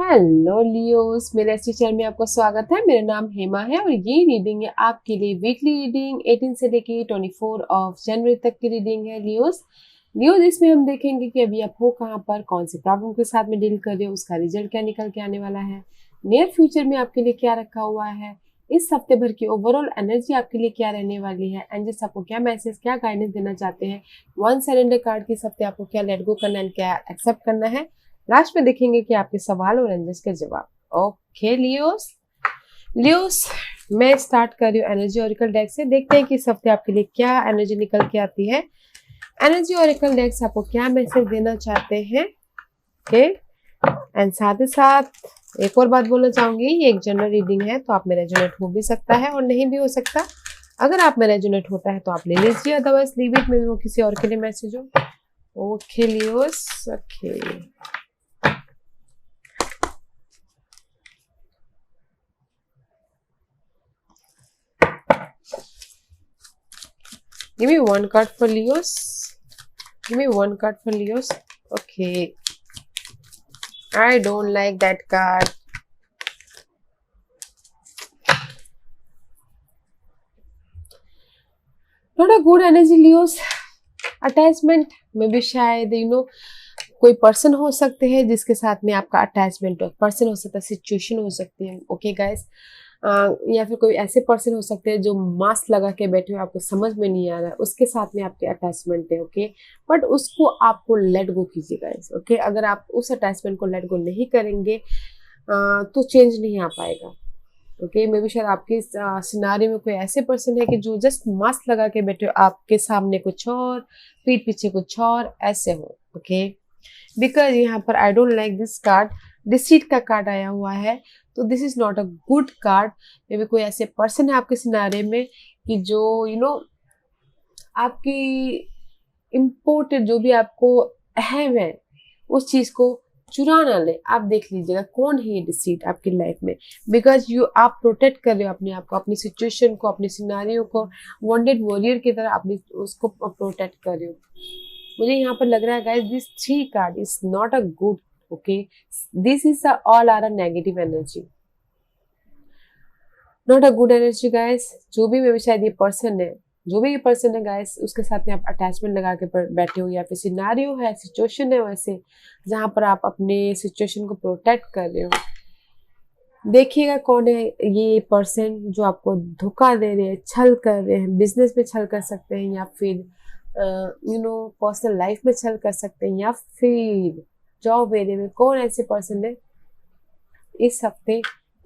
Hello Leos, मेरे इस channel में आपका स्वागत है। मेरा नाम हेमा है और ये रीडिंग है आपके लिए वीकली रीडिंग 18 से लेके 24 ऑफ जनवरी तक की रीडिंग है लियोस। इसमें हम देखेंगे कि अभी आप हो कहाँ पर, कौन सी प्रॉब्लम के साथ में डील कर रहे हो, उसका रिजल्ट क्या निकल के आने वाला है, नियर फ्यूचर में आपके लिए क्या रखा हुआ है, इस हफ्ते भर की ओवरऑल एनर्जी आपके लिए क्या रहने वाली है, एंजल्स आपको क्या मैसेज, क्या गाइडेंस देना चाहते हैं, वन सरेंडर कार्ड की इस हफ्ते आपको क्या लेट गो करना है, क्या एक्सेप्ट करना है। लास्ट में देखेंगे कि आपके सवाल और एंजल्स के जवाब। ओके लियोस, मैं स्टार्ट कर रही हूँ एनर्जी ओरेकल डेक से। देखते हैं कि इस हफ्ते आपके लिए क्या एनर्जी निकल के आती है। एनर्जी ओरेकल डेक्स आपको क्या मैसेज देना चाहते हैं। ओके, एंड साथ ही साथ एक और बात बोलना चाहूंगी, ये एक जनरल रीडिंग है तो आप में रेजोनेट हो भी सकता है और नहीं भी हो सकता। अगर आप में रेजोनेट होता है तो आप ले लीजिए, अदरवाइज लीव इट, में वो किसी और के लिए मैसेज हो। Okay Leos, okay give me one card for Leos. Give me one card for Leos. Okay, I don't like that card. Not a good energy Leos. Attachment में भी शायद कोई पर्सन हो सकते हैं जिसके साथ में आपका अटैचमेंट हो, पर्सन हो सकता है, सिचुएशन हो सकती है। ओके गाइस, या फिर कोई ऐसे पर्सन हो सकते हैं जो मास्क लगा के बैठे हो, आपको समझ में नहीं आ रहा है, उसके साथ में आपके अटैचमेंट है। ओके, बट उसको आपको लेट गो कीजिए गाइस। ओके, अगर आप उस अटैचमेंट को लेट गो नहीं करेंगे तो चेंज नहीं आ पाएगा। ओके, मे बी शायद आपके सिनारी में कोई ऐसे पर्सन है कि जो जस्ट मास्क लगा के बैठे हो, आपके सामने कुछ और, पीठ पीछे कुछ और, ऐसे हो। ओके, बिकॉज यहाँ पर I don't like this card, deceit का कार्ड आया हुआ है, तो this is not a good card. May be कोई ऐसे पर्सन है आपके सिनारे में कि जो आपकी इम्पोर्टेड, जो भी आपको अहम है, उस चीज को चुरा ना ले। आप देख लीजिएगा कौन है ये डिसीट आपकी लाइफ में, बिकॉज आप प्रोटेक्ट कर रहे हो अपने आप को, अपनी सिचुएशन को, अपनी सिनारियों को, वॉन्टेड वॉरियर की तरह अपनी उसको प्रोटेक्ट कर रहे हो। मुझे यहाँ पर लग रहा है guys, this 3 card is not a good. Okay, this is all are a negative energy, not a good energy guys. जो भी मे शायद ये पर्सन है, जो भी ये पर्सन है गाइस, उसके साथ में आप अटैचमेंट लगा के बैठे हो, या फिर सिनारियो है, सिचुएशन है वैसे जहां पर आप अपने सिचुएशन को प्रोटेक्ट कर रहे हो। देखिएगा कौन है ये पर्सन जो आपको धोखा दे रहे हैं, छल कर रहे हैं। बिजनेस में छल कर सकते हैं, या फिर पर्सनल लाइफ में छल कर सकते हैं, या फिर जॉब एरिया में। कौन ऐसे पर्सन है इस हफ्ते,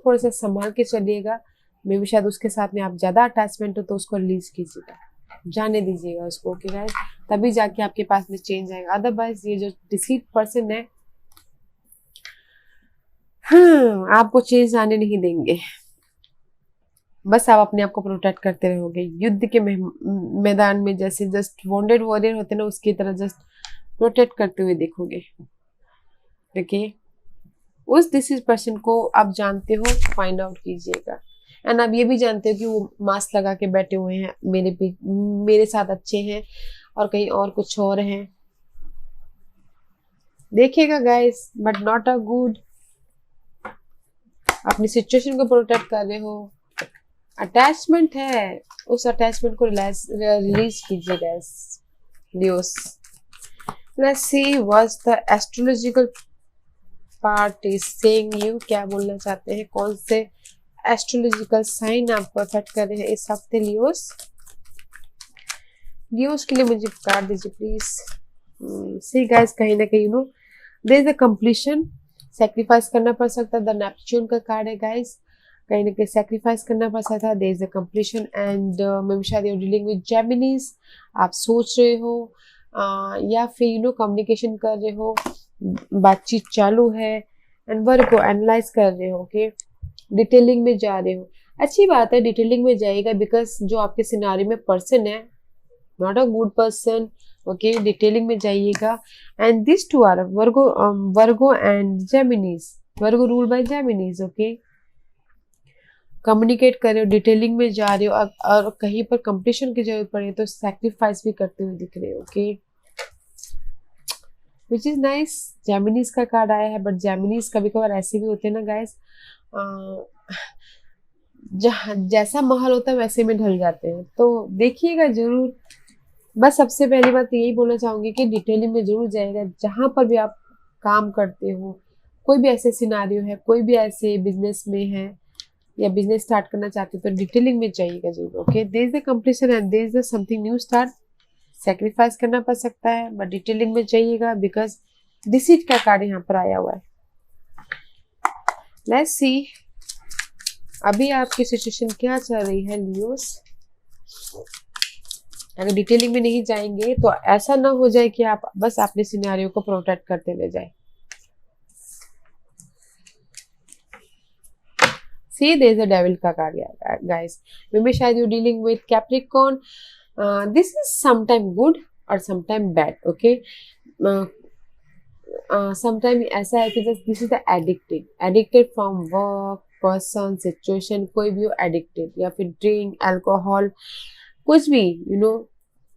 थोड़ा सा संभाल के चलिएगा। मे भी शायद उसके साथ में आप ज्यादा अटैचमेंट हो तो उसको रिलीज कीजिएगा, जाने दीजिएगा उसको। ओके गाइस, तभी जाके आपके पास में चेंज आएगा। अदरवाइज ये जो डिसीट पर्सन है, आपको चेंज आने नहीं देंगे। बस आप अपने आप को प्रोटेक्ट करते रहोगे, युद्ध के मैदान में जैसे जस्ट वॉन्टेड वॉरियर होते ना, उसकी तरह जस्ट प्रोटेक्ट करते हुए देखोगे। ओके, उस डिसीज पर्सन को आप जानते हो, फाइंड आउट कीजिएगा। एंड आप ये भी जानते हो कि वो मास्क लगा के बैठे हुए हैं, मेरे साथ अच्छे हैं और कहीं और कुछ और हैं। देखिएगा guys, but not a good. अपनी सिचुएशन को प्रोटेक्ट कर रहे हो, अटैचमेंट है, उस अटैचमेंट को रिलीज कीजिए guys Leos. Let's see what's the astrological part is saying you. क्या बोलना चाहते हैं, कौन से एस्ट्रोलॉजिकल साइन आपको अफेक्ट कर रहे हैं इस हफ्ते लियोस। लियोस के लिए मुझे कार्ड दीजिए प्लीज। सी गाइस, कहीं ना कहीं there is a completion, sacrifice करना पड़ सकता है। द नेपच्यून का कार्ड है गाइस, कहीं ना कहीं सैक्रिफाइस करना पड़ सकता है। There is a completion and maybe बी शायद you are dealing with Geminis. आप सोच रहे हो या फिर कम्युनिकेशन कर रहे हो, बातचीत चालू है, एंड वर्क को एनालाइज कर रहे हो। ओके, डिटेलिंग में जा रहे हो, अच्छी बात है, डिटेलिंग में जाएगा, बिकॉज जो आपके सिनारी में पर्सन है, not a good person. Okay, detailing में जाइएगा। And this 2 are Virgo and Geminis, Virgo rule by Geminis. Okay, communicate कर रहे हो, डिटेलिंग में जा रहे हो, और कहीं पर कंप्लीशन की जरूरत पड़े तो सैक्रिफाइस भी करते हुए दिख रहे हो। Okay, which is nice. Geminis का कार्ड आया है, बट जेमिनीज कभी कभार ऐसे भी होते हैं ना गाइस, जहाँ जैसा माहौल होता है वैसे में ढल जाते हैं, तो देखिएगा जरूर। बस सबसे पहली बात यही बोलना चाहूंगी कि डिटेलिंग में जरूर जाएगा, जहां पर भी आप काम करते हो, कोई भी ऐसे सिनारियो है, कोई भी ऐसे बिजनेस में है या बिजनेस स्टार्ट करना चाहते हो, तो डिटेलिंग में जाइएगा जरूर। Okay, there is the completion and there is the something new start. Sacrifice करना पड़ सकता है, बट डिटेलिंग में जाइएगा, बिकॉज डिसीट का कार्ड यहाँ पर आया हुआ है। लेट्स सी अभी आपकी सिचुएशन क्या चल रही है लियोस। अगर डिटेलिंग में नहीं जाएंगे तो ऐसा ना हो जाए कि आप बस अपने सिनेरियो को प्रोटेक्ट करते ले जाए। सी देयर इज अ डेविल का कार्ड गाइस। मे बी शायद you dealing with Capricorn. This is sometime good और समटाइम बैड। ओके, समटाइम ऐसा है कि just this is the addicted from work, person, situation, कोई भी हो एडिक्टेड, या फिर ड्रिंक, अल्कोहल, कुछ भी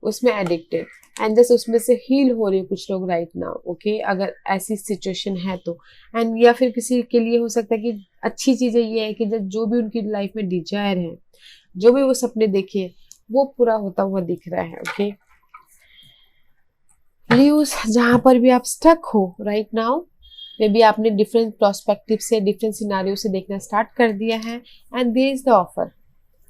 उसमें एडिक्टेड, एंड जस्ट उसमें से हील हो रही है कुछ लोग राइट नाउ। ओके, अगर ऐसी सिचुएशन है तो, एंड या फिर किसी के लिए हो सकता है कि अच्छी चीजें ये है कि जो भी उनकी लाइफ में डिजायर है, जो भी वो सपने देखे, वो पूरा होता हुआ दिख रहा है। ओके लियोस, जहां पर भी आप स्टक हो राइट नाउ, मे बी आपने डिफरेंट प्रोस्पेक्टिव से, डिफरेंट सिनारियो से देखना स्टार्ट कर दिया है, and there is the offer,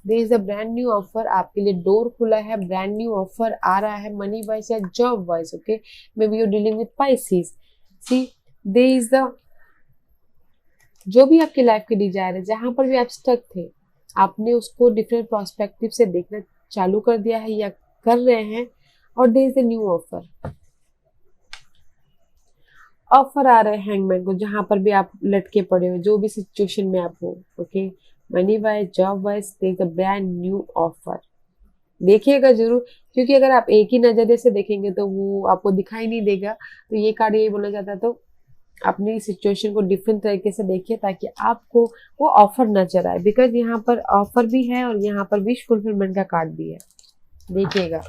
there is a brand new offer. आपके लिए डोर खुला है, ब्रांड न्यू ऑफर आ रहा है, मनी वाइज या job wise. Okay, maybe you dealing with Pisces. See there is the, जो भी आपकी लाइफ की डिजायर है, जहां पर भी आप स्टक थे, आपने उसको डिफरेंट प्रोस्पेक्टिव से देखना चालू कर दिया है या कर रहे हैं, और there is the new offer. Offer आ रहे हैं हैंगमैन को, जहां पर भी आप लटके पड़े हो, जो भी सिचुएशन में आप हो। Okay, money wise, job wise, there is a brand new offer. देखिएगा जरूर, क्योंकि अगर आप एक ही नजरिए से देखेंगे तो वो आपको दिखाई नहीं देगा। तो ये कार्ड यही बोलना चाहता, तो अपनी सिचुएशन को डिफरेंट तरीके से देखिए ताकि आपको वो ऑफर नजर आए, बिकॉज यहाँ पर ऑफर भी है और यहाँ पर विश फुलफिलमेंट का कार्ड भी है। देखिएगा,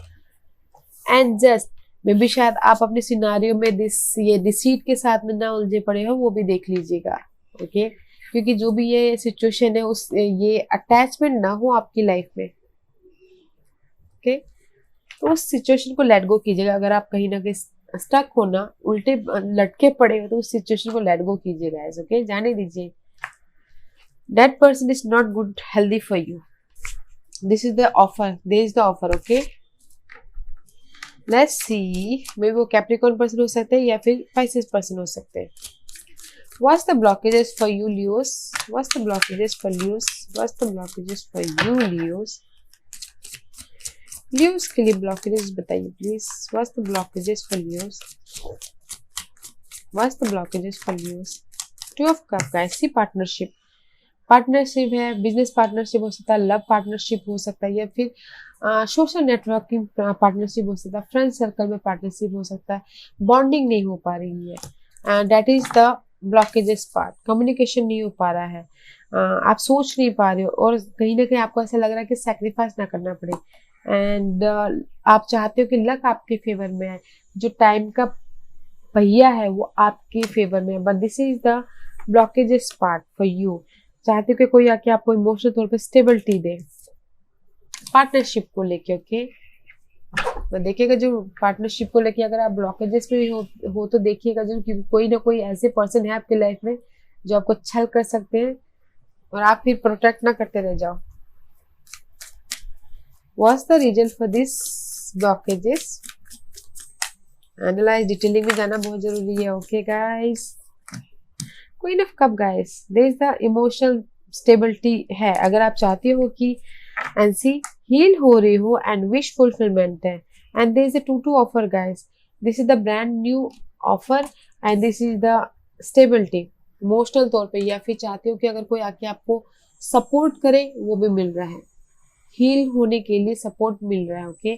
एंड जस्ट मे बी शायद आप अपने सिनारियो में ये डिसीट के साथ में ना उलझे पड़े हो, वो भी देख लीजिएगा। ओके, क्योंकि जो भी ये सिचुएशन है, उस ये अटैचमेंट ना हो आपकी लाइफ में। ओके, तो उस सिचुएशन को लेट गो कीजिएगा। अगर आप कहीं ना कहीं स्टक हो ना, उल्टे लटके पड़े हो, तो उस सिचुएशन को लेट गो कीजिएगा। ओके, जाने दीजिए। That person is not good healthy for you. This is the offer, there is the offer. Okay, let's see, may वो कैप्रिकॉर्न पर्सन हो सकते हैं या फिर पाइसेस पर्सन हो सकते हैं। What's the blockages for you, Leos? What's the blockages for Leos? What's the blockages for you, Leos? Leos के लिए blockages बताइए please. What's the blockages for Leos? What's the blockages for Leos? Two of Cups का ऐसी partnership है, business partnership हो सकता है, love partnership हो सकता है, या फिर सोशल नेटवर्किंग पार्टनरशिप हो सकता है, फ्रेंड सर्कल में पार्टनरशिप हो सकता है। बॉन्डिंग नहीं हो पा रही है, and that is the blockages part. Communication नहीं हो पा रहा है, आप सोच नहीं पा रहे हो, और कहीं ना कहीं आपको ऐसा लग रहा है कि सैक्रिफाइस ना करना पड़े, एंड आप चाहते हो कि लक आपके फेवर में है, जो टाइम का पहिया है वो आपके फेवर में है, but this is the blockages part for you. चाहते हो कि कोई आके आपको इमोशनल तौर पे स्टेबिलिटी दे पार्टनरशिप को लेके। ओके, तो देखिएगा जो पार्टनरशिप को लेके अगर आप ब्लॉकेजेस में हो तो देखिएगा जो, क्योंकि कोई ना कोई ऐसे पर्सन है आपके लाइफ में जो आपको छल कर सकते हैं और आप फिर प्रोटेक्ट ना करते रह जाओ। What's the reason for this blockages? Analyse, detailing में जाना बहुत जरूरी है। Okay guys, queen of cup guys, there is the emotional stability है। अगर आप चाहते हो कि एनसी हील हो रही हो एंड विश फुलफिलमेंट है, and there is a two offer guys. This is the brand new offer and this is the stability emotional तौर पे, या फिर चाहते हो कि अगर कोई आके आपको सपोर्ट करे, वो भी मिल रहा है, हील होने के लिए सपोर्ट मिल रहा है। ओके,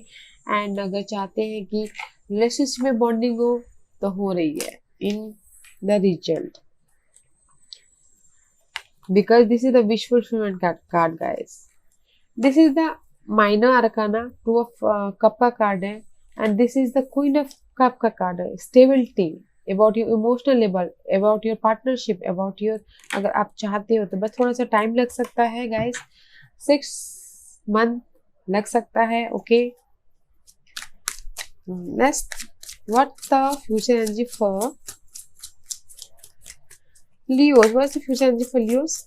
एंड अगर चाहते हैं कि रिलेशनशिप में बॉन्डिंग हो तो हो रही है in the result, because this is the wish fulfillment card guys. This is the minor arcana, two of cup का कार्ड है, and this is the queen of cup का कार्ड है, stability, about your emotional level, about your partnership, about your, अगर आप चाहते हो तो बस थोड़ा सा टाइम लग सकता है गाइस, 6 मंथ लग सकता है। Okay, next, what the future energy for Leos, what's the future energy for Leos,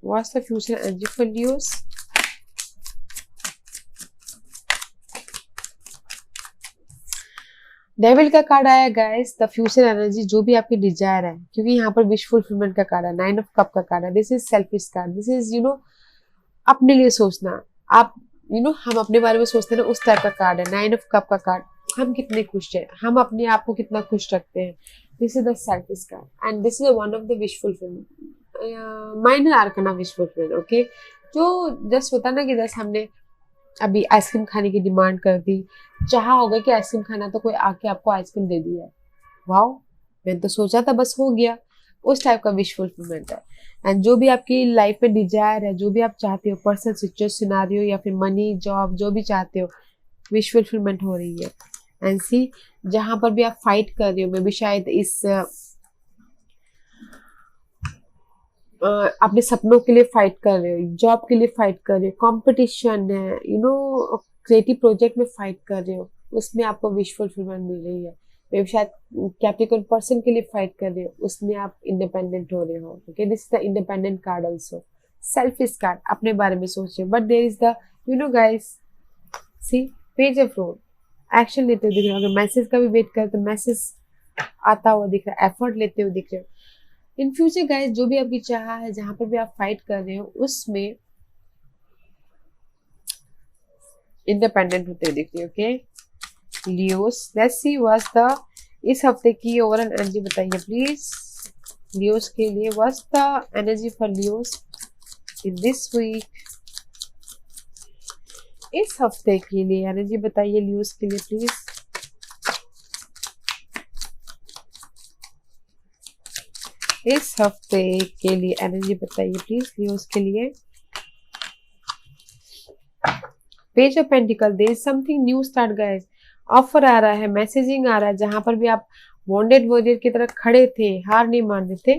what's the future energy for Leos. Devil का कार्ड आया गाइस, द फ्यूचर एनर्जी, जो भी आपकी डिजायर है, क्योंकि यहाँ पर विश फुलफिलमेंट का कार्ड है, 9 ऑफ कप का कार्ड है, this is selfish card, this is अपने लिए सोचना, आप हम अपने बारे में सोचते हैं ना, उस टाइप का कार्ड है 9 ऑफ कप का कार्ड। हम कितने खुश हैं, हम अपने आप को कितना खुश रखते हैं, this is the selfish card and this is one of the wish fulfilment, minor arcana wish fulfilment. Okay, जो जस्ट होता ना कि जस्ट हमने अभी आइसक्रीम खाने की डिमांड कर दी, चाहा होगा कि आइसक्रीम खाना, तो कोई आके आपको आइसक्रीम दे दिया है, वाओ, मैंने तो सोचा था बस हो गया, उस टाइप का विश फुलफिलमेंट है। एंड जो भी आपकी लाइफ में डिजायर है, जो भी आप चाहते हो, पर्सनल सिचुएशन सिनारियो या फिर मनी जॉब, जो भी चाहते हो, विश फुलफिलमेंट हो रही है। एंड सी, जहां पर भी आप फाइट कर रहे हो, मे भी शायद इस अपने सपनों के लिए फाइट कर रहे हो, जॉब के लिए फाइट कर रहे हो, कंपटीशन है, क्रिएटिव प्रोजेक्ट में फाइट कर रहे हो, उसमें आपको विश फुलफिलमेंट मिल रही है। मे शायद कैप्रिकॉर्न पर्सन के लिए फाइट कर रहे हो, उसमें आप इंडिपेंडेंट हो रहे हो। Okay, this is the independent card also, selfish card, अपने बारे में सोच रहे हो, but there is the guys, see, page of rod, action लेते हुए दिख रहे हो। अगर मैसेज का भी वेट कर तो मैसेज आता हुआ दिख रहा है, एफर्ट लेते हुए दिख रहे हो। इन फ्यूचर गाइस, जो भी आपकी चाह है, जहां पर भी आप फाइट कर रहे हो, उसमें इंडिपेंडेंट होते हुए दिख रहे हो। Okay Leos, let's see what's the इस हफ्ते की ओवरऑल एनर्जी बताइए प्लीज लियोस के लिए। What's the energy for Leos in this week, इस हफ्ते के लिए एनर्जी बताइए लियोस के लिए प्लीज। इस हफ्ते के लिए एनर्जी बताइए प्लीज लियोस के लिए। Page of pentacle, there is something new start guys, offer आ रहा है, मैसेजिंग आ रहा है, जहां पर भी आप वॉन्डेड वॉरियर की तरह खड़े थे, हार नहीं मान रहे थे,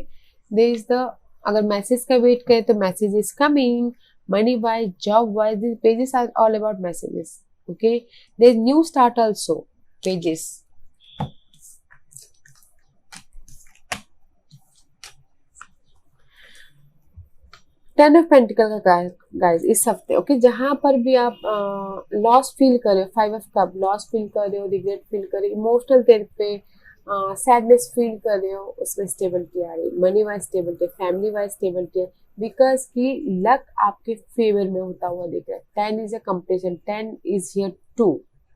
देयर इज द, अगर मैसेज का वेट करें तो message is coming, money wise, job wise, this pages are all about messages. Okay, there is new start also, pages. Ten of pentacle का गाइस इस हफ्ते, ओके, जहां पर भी आप लॉस फील कर रहे हो, 5 ऑफ कप, लॉस फील कर रहे हो, रिग्रेट फील कर रहे हो, इमोशनल तेरे पे सैडनेस फील कर रहे हो, उसमें स्टेबिलिटी आ रही है, money wise stability, family wise stability है, बिकॉज की लक आपके फेवर में होता हुआ दिख रहा है। 10 is a completion, 10 is here 2,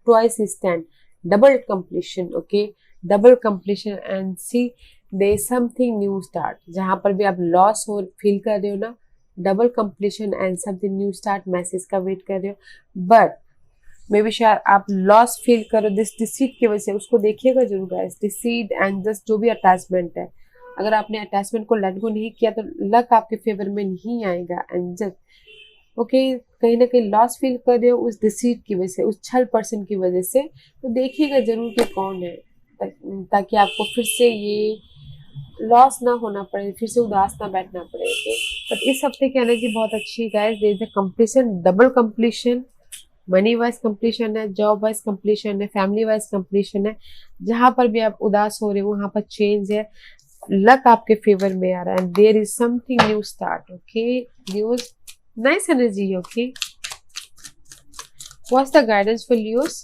twice is 10, double completion. Okay, double completion and see there is something new start, जहां पर भी आप लॉस हो फील कर रहे हो ना, double completion and something new start, message का वेट कर रहे हो, बट मे बी शायद आप लॉस फील करो दिस डिसीट की वजह से, उसको देखिएगा जरूर गाइस, डिसीट एंड जस्ट जो भी अटैचमेंट है, अगर आपने अटैचमेंट को लेट गो नहीं किया तो लक आपके फेवर में नहीं आएगा। एंड जस्ट ओके, कहीं ना कहीं लॉस फील कर रहे हो उस डिसीट की वजह से, उस छल पर्सन की वजह से, तो देखिएगा जरूर कि कौन है, ताकि आपको फिर से ये लॉस ना होना पड़े, फिर से उदास ना बैठना पड़े। ओके, बट इस हफ्ते की एनर्जी बहुत अच्छी है guys, there is a completion, double completion, money wise completion है, जॉब वाइज कंप्लीशन है, फैमिली वाइज कंप्लीशन है, जहां पर भी आप उदास हो रहे हो वहां पर चेंज है, लक आपके फेवर में आ रहा है, and there is something new start. Okay Leos, nice energy है। Okay, what's the guidance for Leos,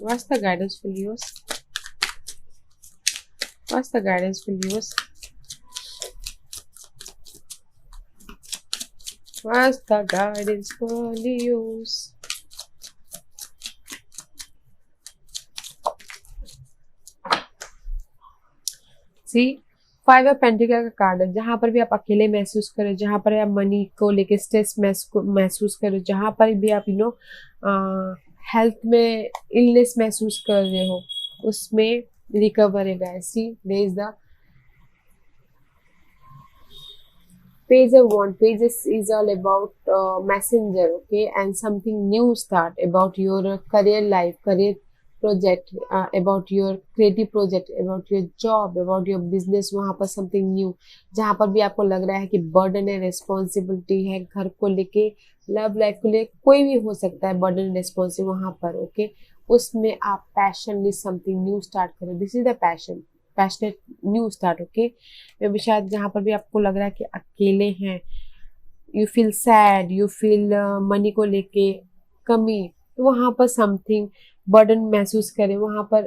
what's the guidance for Leos, what's the guidance for Leos, what's the guidance for Leos। See, 5 of pentacle का card है, जहां पर भी आप अकेले महसूस करो, जहां पर आप मनी को लेके स्ट्रेस महसूस करो, जहां पर भी आप हेल्थ में इलनेस महसूस कर रहे हो, उसमें रिकवर है guys. See, there is the page of one, pages is all about messenger, okay, and something new start about your career life, career project, about your creative project, about your job, about your business. वहाँ पर something new, जहाँ पर भी आपको लग रहा है कि burden है, responsibility है, घर को लेके, love life को लेके, कोई भी हो सकता है burden responsibility वहाँ पर, okay, उसमें आप passionately something new start करें. This is the passionate new start, okay. मे भी शायद जहाँ पर भी आपको लग रहा है कि अकेले हैं, you feel sad, you feel money को लेके कमी, तो वहाँ पर समथिंग बर्डन महसूस करें, वहाँ पर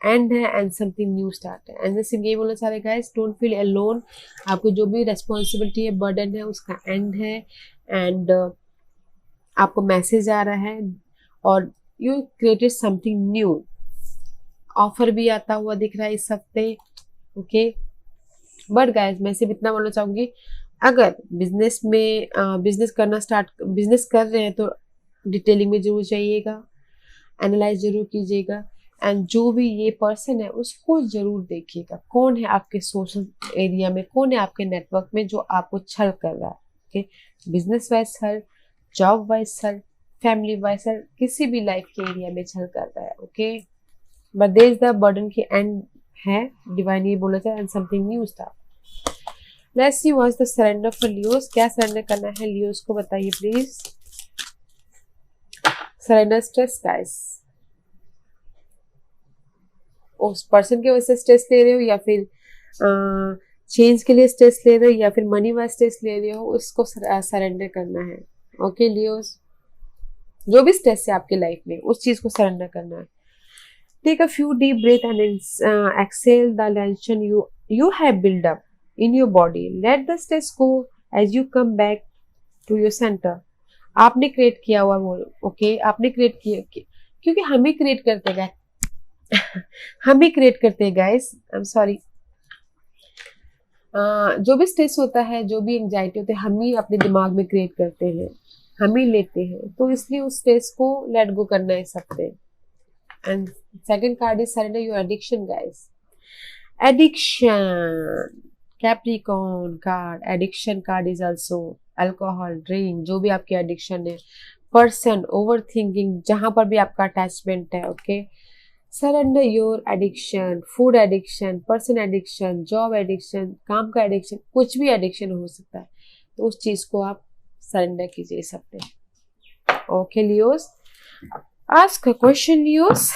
एंड है एंड समथिंग न्यू स्टार्ट है. एंड जैसे ये बोलना चाह रहे गाइस, डोंट फील अलोन. आपको जो भी रेस्पॉन्सिबिलिटी है, बर्डन है, उसका एंड है. एंड आपको मैसेज आ रहा है और you created something new. Offer भी आता हुआ दिख रहा है इस हफ्ते, ओके. बट गाइस मैं सिर्फ इतना बोलना चाहूँगी, अगर बिजनेस में बिजनेस कर रहे हैं तो डिटेलिंग में जरूर जाइएगा, एनालाइज जरूर कीजिएगा. एंड जो भी ये पर्सन है उसको जरूर देखिएगा, कौन है आपके सोशल एरिया में, कौन है आपके नेटवर्क में जो आपको छल कर रहा है, ओके. बिजनेस वाइज छल, जॉब वाइज छल, फैमिली वाइज छल, किसी भी लाइफ के एरिया में छल कर रहा है, okay. But there is the burden की एंड है, डिवाइन ये बोला था, and something new start. Let's see what's the surrender for Leos. क्या सरेंडर करना है लियोस को बताइए प्लीज. Surrender stress guys. उस पर्सन की वजह से स्ट्रेस ले रहे हो, या फिर चेंज के लिए स्ट्रेस ले रहे हो, या फिर मनी वाइज स्ट्रेस ले रहे हो, उसको सरेंडर करना है, ओके लियोस. जो भी स्ट्रेस है आपके लाइफ में, उस चीज को सरेंडर करना है. Take a few deep breath and exhale the tension you have built up in your body. Let the stress go as you come back to your center. आपने क्रिएट किया हुआ वो, ओके. आपने क्रिएट किया, क्योंकि हम ही क्रिएट करते गए हम ही क्रिएट करते हैं गाइस. I am sorry. जो भी स्ट्रेस होता है, जो भी एंजाइटी होती है, हम ही अपने दिमाग में क्रिएट करते हैं, हम ही लेते हैं. तो इसलिए उस स्ट्रेस को लेट गो करना है सकते. And second card is surrender your addiction guys. Addiction, Capricorn card. Addiction card is also alcohol, drink, जो भी आपकी एडिक्शन है. पर्सन, ओवर थिंकिंग, जहां पर भी आपका अटैचमेंट है, okay. Surrender your addiction. Food addiction, person addiction, job addiction, काम का एडिक्शन, कुछ भी एडिक्शन हो सकता है, तो उस चीज को आप सरेंडर कीजिए सकते हैं, okay Leos. Ask a question Leos.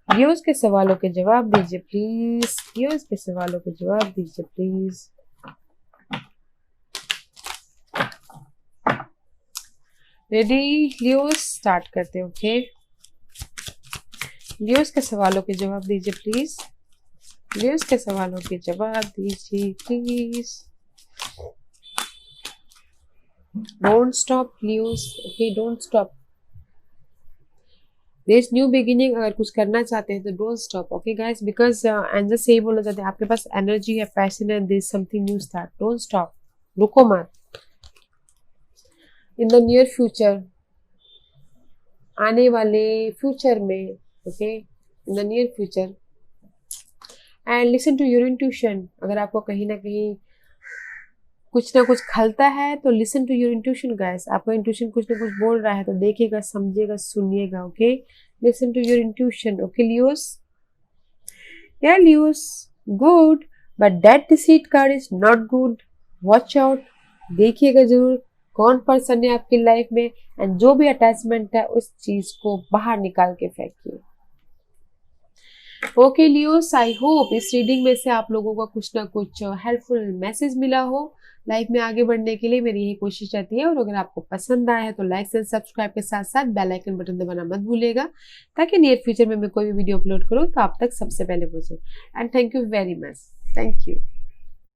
Leos के सवालों के जवाब दीजिए प्लीज. लियोस के सवालों के जवाब दीजिए प्लीज. रेडी लियोस, स्टार्ट करते हैं, ओके. लियोस के सवालों के जवाब दीजिए प्लीज. लियोस के सवालों के जवाब दीजिए please. Don't stop Leos, okay. Don't stop. There is new beginning. अगर कुछ करना चाहते हैं तो don't stop, okay guys. Because angel से ही बोलना चाहते हैं, आपके पास एनर्जी है, पैशन है, there is something new start. Don't stop, रुको मत. इन द नियर फ्यूचर, आने वाले फ्यूचर में, okay, in the near future. And listen to your intuition. अगर आपको कहीं ना कहीं कुछ ना कुछ खलता है तो listen to your intuition guys. आपका इंट्यूशन कुछ ना कुछ बोल रहा है तो देखिएगा, समझिएगा, सुनिएगा, okay. Listen to your intuition, okay Leos. Yeah Leos, good. But that deceit card is not good. Watch out. देखिएगा जरूर कौन पर्सन है आपकी लाइफ में, एंड जो भी अटैचमेंट है उस चीज को बाहर निकाल के फेंकिए, ओके लियोस. आई होप इस रीडिंग में से आप लोगों को कुछ ना कुछ हेल्पफुल मैसेज मिला हो. लाइफ में आगे बढ़ने के लिए मेरी यही कोशिश रहती है. और अगर आपको पसंद आया है तो लाइक एंड सब्सक्राइब के साथ साथ बेल आइकन बटन दबाना मत भूलिएगा, ताकि नियर फ्यूचर में मैं कोई भी वीडियो अपलोड करूँ तो आप तक सबसे पहले पहुंचे. And thank you very much. Thank you.